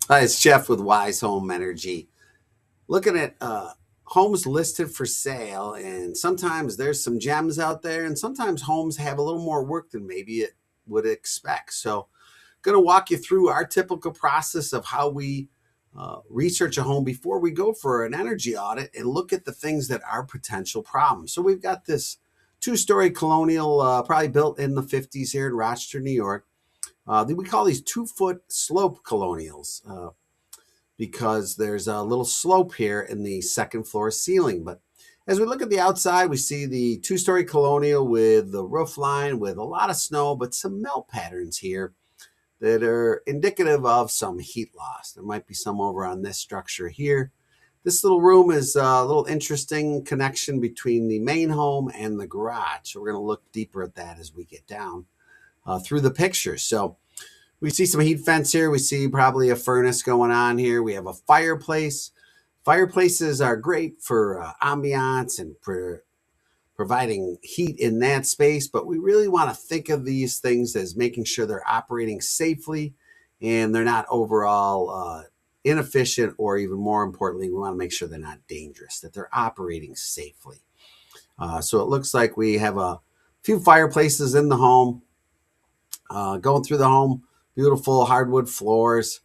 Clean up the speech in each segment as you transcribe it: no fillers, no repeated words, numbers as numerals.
Hi, it's Jeff with Wise Home Energy. Looking at homes listed for sale, and sometimes there's some gems out there, and sometimes homes have a little more work than maybe it would expect. So, going to walk you through our typical process of how we research a home before we go for an energy audit and look at the things that are potential problems. So, we've got this two-story colonial, probably built in the 50s here in Rochester, New York. We call these 2-foot slope colonials. Because there's a little slope here in the second floor ceiling. But as we look at the outside, we see the two-story colonial with the roof line with a lot of snow, but some melt patterns here that are indicative of some heat loss. There might be some over on this structure here. This little room is a little interesting connection between the main home and the garage. So we're going to look deeper at that as we get down through the pictures. So we see some heat fence here. We see probably a furnace going on here. We have a fireplace. Fireplaces are great for ambiance and providing heat in that space, but we really want to think of these things as making sure they're operating safely and they're not overall inefficient, or even more importantly, we want to make sure they're not dangerous, that they're operating safely. So it looks like we have a few fireplaces in the home. Going through the home, beautiful hardwood floors.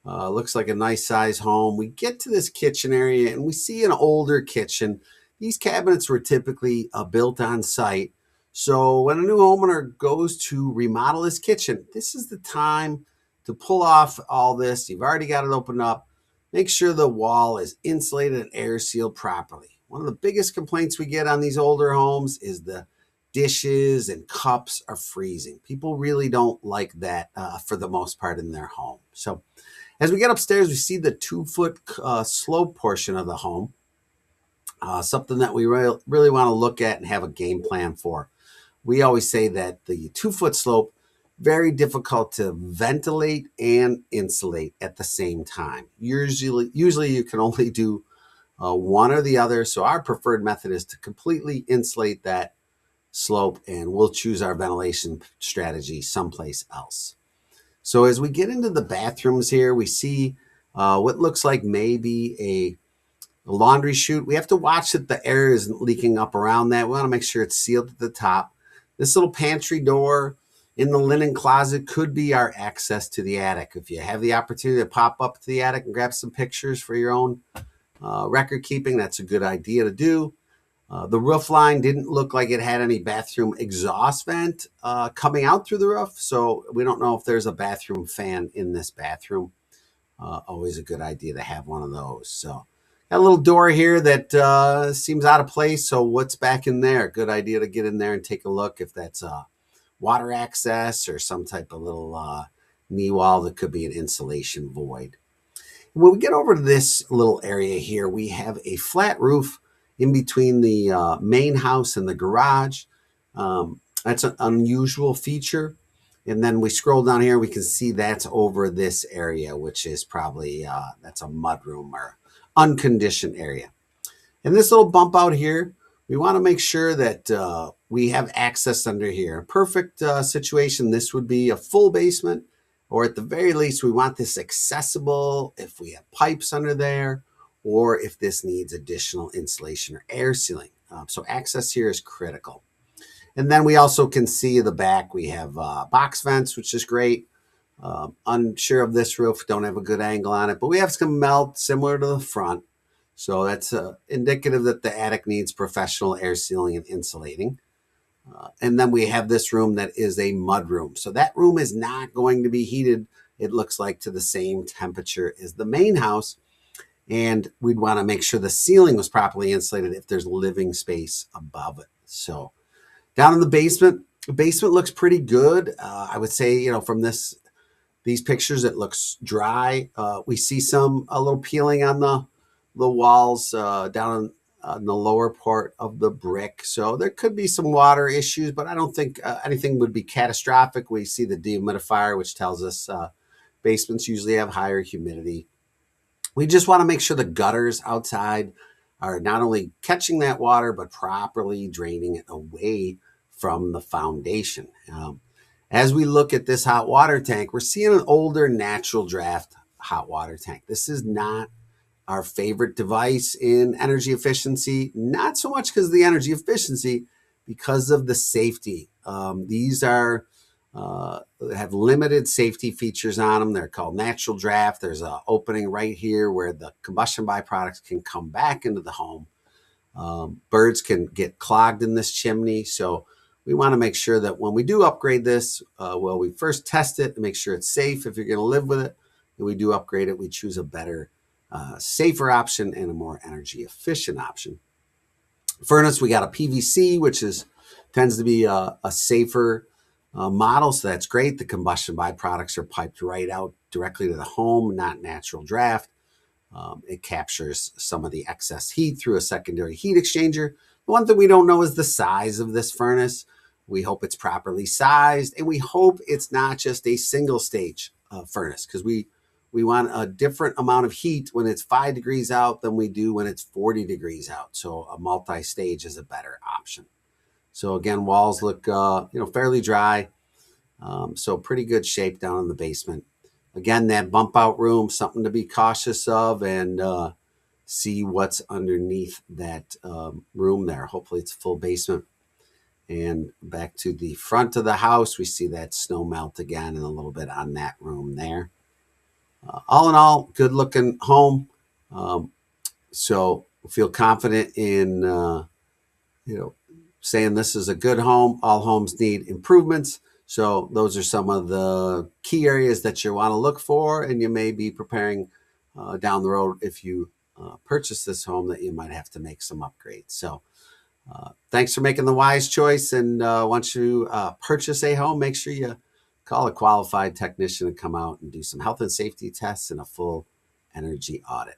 Looks like a nice size home. We get to this kitchen area and we see an older kitchen. These cabinets were typically built on site. So when a new homeowner goes to remodel his kitchen, this is the time to pull off all this. You've already got it opened up. Make sure the wall is insulated and air sealed properly. One of the biggest complaints we get on these older homes is the dishes and cups are freezing. People really don't like that for the most part in their home. So as we get upstairs, we see the 2-foot slope portion of the home, something that we really want to look at and have a game plan for. We always say that the 2-foot slope, very difficult to ventilate and insulate at the same time. Usually you can only do one or the other. So our preferred method is to completely insulate that slope, and we'll choose our ventilation strategy someplace else. So as we get into the bathrooms here, we see what looks like maybe a laundry chute. We have to watch that the air isn't leaking up around that. We want to make sure it's sealed at the top. This little pantry door in the linen closet could be our access to the attic. If you have the opportunity to pop up to the attic and grab some pictures for your own record keeping, that's a good idea to do. The roof line didn't look like it had any bathroom exhaust vent coming out through the roof, so we don't know if there's a bathroom fan in this bathroom. Always a good idea to have one of those. So got a little door here that seems out of place, so what's back in there? Good idea to get in there and take a look if that's water access or some type of little knee wall that could be an insulation void. When we get over to this little area here, we have a flat roof in between the main house and the garage. That's an unusual feature. And then we scroll down here, we can see that's over this area, which is probably, that's a mudroom or unconditioned area. And this little bump out here, we want to make sure that we have access under here. A perfect situation, this would be a full basement, or at the very least, we want this accessible if we have pipes under there, or if this needs additional insulation or air sealing. So access here is critical. And then we also can see the back. We have box vents, which is great. Unsure of this roof, don't have a good angle on it, but we have some melt similar to the front. So that's indicative that the attic needs professional air sealing and insulating. And then we have this room that is a mud room. So that room is not going to be heated, it looks like, to the same temperature as the main house. And we'd want to make sure the ceiling was properly insulated if there's living space above it. So down in the basement looks pretty good. I would say, from these pictures, it looks dry. We see a little peeling on the walls down in the lower part of the brick. So there could be some water issues, but I don't think anything would be catastrophic. We see the dehumidifier, which tells us basements usually have higher humidity. We just want to make sure the gutters outside are not only catching that water, but properly draining it away from the foundation. As we look at this hot water tank, we're seeing an older natural draft hot water tank. This is not our favorite device in energy efficiency, not so much because of the energy efficiency, because of the safety. These are have limited safety features on them. They're called natural draft. There's an opening right here where the combustion byproducts can come back into the home. Birds can get clogged in this chimney. So we want to make sure that when we do upgrade this, we first test it and make sure it's safe if you're going to live with it. And we do upgrade it, we choose a better, safer option and a more energy efficient option. Furnace, we got a PVC, which tends to be a safer model. So that's great. The combustion byproducts are piped right out directly to the home, not natural draft. It captures some of the excess heat through a secondary heat exchanger. The one thing we don't know is the size of this furnace. We hope it's properly sized, and we hope it's not just a single stage furnace, because we want a different amount of heat when it's 5 degrees out than we do when it's 40 degrees out. So a multi-stage is a better option. So again, walls look fairly dry. So pretty good shape down in the basement. Again, that bump out room, something to be cautious of, and see what's underneath that room there. Hopefully it's a full basement. And back to the front of the house, we see that snow melt again and a little bit on that room there. All in all, good looking home. So feel confident in, saying this is a good home. All homes need improvements. So those are some of the key areas that you want to look for, and you may be preparing down the road if you purchase this home that you might have to make some upgrades. So thanks for making the wise choice. And once you purchase a home, make sure you call a qualified technician and come out and do some health and safety tests and a full energy audit.